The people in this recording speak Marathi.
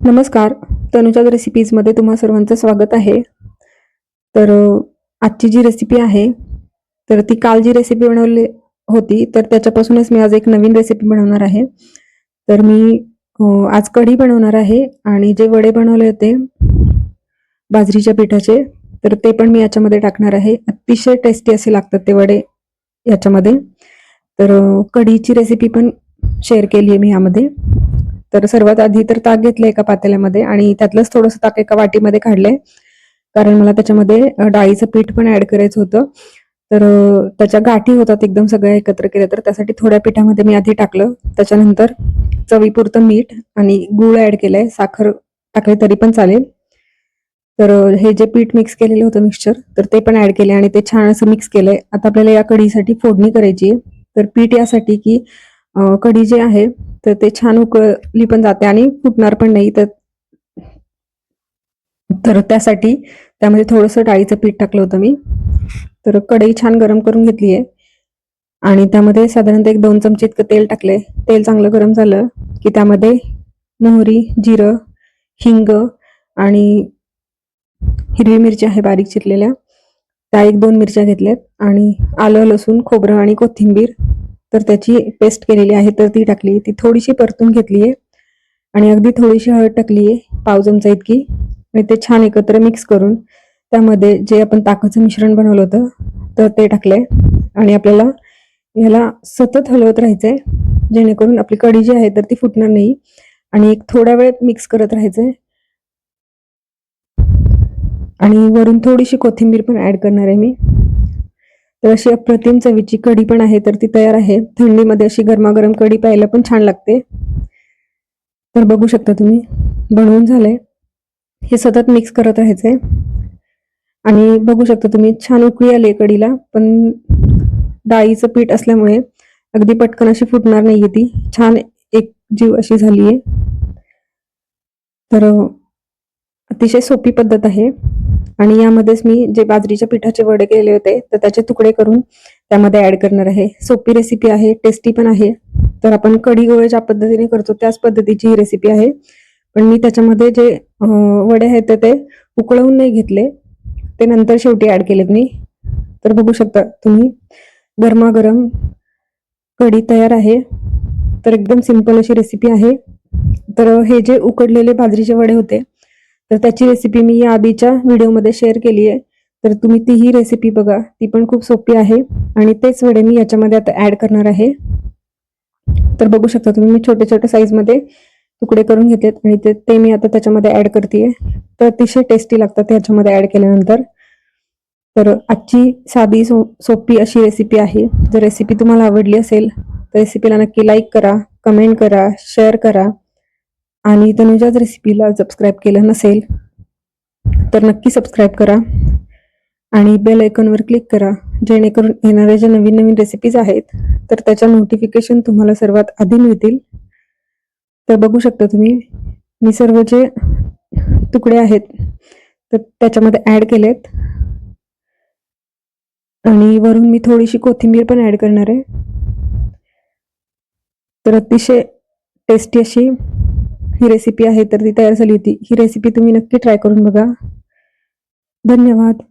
नमस्कार. तनुजाज रेसिपीजमध्ये तुम्हा सर्वांचं स्वागत आहे. तर आजची जी रेसिपी आहे, तर ती काल जी रेसिपी बनवली होती, तर त्याच्यापासूनच मी आज एक नवीन रेसिपी बनवणार आहे. तर मी आज कढी बनवणार आहे आणि जे वडे बनवले होते बाजरीच्या पिठाचे, तर ते पण मी याच्यामध्ये टाकणार आहे. अतिशय टेस्टी असे लागतात ते वडे याच्यामध्ये. तर कढीची रेसिपी पण शेअर केली आहे मी यामध्ये. तर सर्वात आधी तर ताक घेतलं एका पातेल्यामध्ये आणि त्यातलंच थोडंसं ताक एका वाटीमध्ये काढलंय, कारण मला त्याच्यामध्ये डाळीचं पीठ पण ऍड करायचं होतं. तर त्याच्या गाठी होतात एकदम सगळ्या एकत्र केल्या, तर त्यासाठी थोड्या पिठामध्ये मी आधी टाकलं. त्याच्यानंतर चवीपुरतं मीठ आणि गूळ ऍड केलंय, साखर टाकली तरी पण चालेल. तर हे जे पीठ मिक्स केलेलं होतं मिक्सचर, तर ते पण ऍड केले आणि ते छान असं मिक्स केलंय. आता आपल्याला या कढीसाठी फोडणी करायची आहे. तर पीठ यासाठी की कढी जे आहे तर ते छान उकळली पण जाते आणि फुटणार पण नाही. तर त्यासाठी त्यामध्ये थोडंसं डाळीचं पीठ टाकलं होतं मी. तर कढई छान गरम करून घेतली आहे आणि त्यामध्ये साधारणतः 1-2 चमचे इतकं तेल टाकले. तेल चांगलं गरम झालं की त्यामध्ये मोहरी, जिरं, हिंग आणि हिरवी मिरची आहे बारीक चिरलेल्या, त्या 1-2 मिरच्या घेतल्यात आणि आलं, लसूण, खोबरं आणि कोथिंबीर, तर त्याची पेस्ट केलेली आहे तर ती टाकली. ती थोडीशी परतून घेतली आहे आणि अगदी थोडीशी हळद टाकली आहे, पाव चमचा इतकी, आणि ते छान एकत्र मिक्स करून त्यामध्ये जे आपण ताकाचं मिश्रण बनवलं होतं तर ते टाकलंय आणि आपल्याला ह्याला सतत हलवत राहायचंय, जेणेकरून आपली कढी जी आहे तर ती फुटणार नाही आणि एक थोडा वेळ मिक्स करत राहायचंय. आणि वरून थोडीशी कोथिंबीर पण ऍड करणार आहे मी. तर अशी अप्रतिम चवीची कढी पण आहे तर ती तयार आहे. थंडीमध्ये अशी गरमागरम कढी प्यायला पण छान लागते. तर बघू शकता तुम्ही, बनवून झालंय. हे सतत मिक्स करत राहायचंय आणि बघू शकता तुम्ही छान उकळी आली कढीला, पण डाळीचं पीठ असल्यामुळे अगदी पटकन अशी फुटणार नाहीये ती, छान एक जीव अशी झालीये. तर अतिशय सोपी पद्धत आहे आणि यामध्येच मी जे बाजरीच्या पिठाचे वडे केले होते तर त्याचे तुकडे करून त्यामध्ये ऍड करणार आहे. सोपी रेसिपी आहे, टेस्टी पण आहे. तर आपण कढी गोळे ज्या पद्धतीने करतो त्याच पद्धतीची ही रेसिपी आहे, पण मी त्याच्यामध्ये जे वडे आहेत ते उकळवून नाही घेतले, ते नंतर शेवटी ऍड केलेत मी. तर बघू शकता तुम्ही, गरमागरम कढी तयार आहे. तर एकदम सिंपल अशी रेसिपी आहे. तर हे जे उकडलेले बाजरीचे वडे होते तर त्याची रेसिपी मी या आधीच्या व्हिडिओमध्ये शेअर केली आहे, तर तुम्ही तीही रेसिपी बघा, ती पण खूप सोपी आहे. आणि तेच वडे मी याच्यामध्ये आता ऍड करणार आहे. तर बघू शकता तुम्ही, मी छोटे छोटे साईजमध्ये तुकडे करून घेतलेत आणि ते मी आता त्याच्यामध्ये ऍड करते. तर अतिशय टेस्टी लागतात याच्यामध्ये ऍड केल्यानंतर. तर आजची साधी सोपी अशी रेसिपी आहे. जर रेसिपी तुम्हाला आवडली असेल तर रेसिपीला नक्की लाईक करा, कमेंट करा, शेअर करा आणि तनुजाज रेसिपीला सबस्क्राईब केलं नसेल तर नक्की सबस्क्राईब करा आणि बेल आयकॉनवर क्लिक करा, जेणेकरून येणाऱ्या ज्या नवीन नवीन रेसिपीज आहेत तर त्याच्या नोटिफिकेशन तुम्हाला सर्वात आधी मिळतील. तर बघू शकता तुम्ही, मी सर्व जे तुकडे आहेत तर त्याच्यामध्ये ऍड केलेत आणि वरून मी थोडीशी कोथिंबीर पण ऍड करणार आहे. तर अतिशय टेस्टी अशी ही रेसिपी आहे तर ती तयार झाली होती. ही रेसिपी तुम्ही नक्की ट्राय करून बघा. धन्यवाद.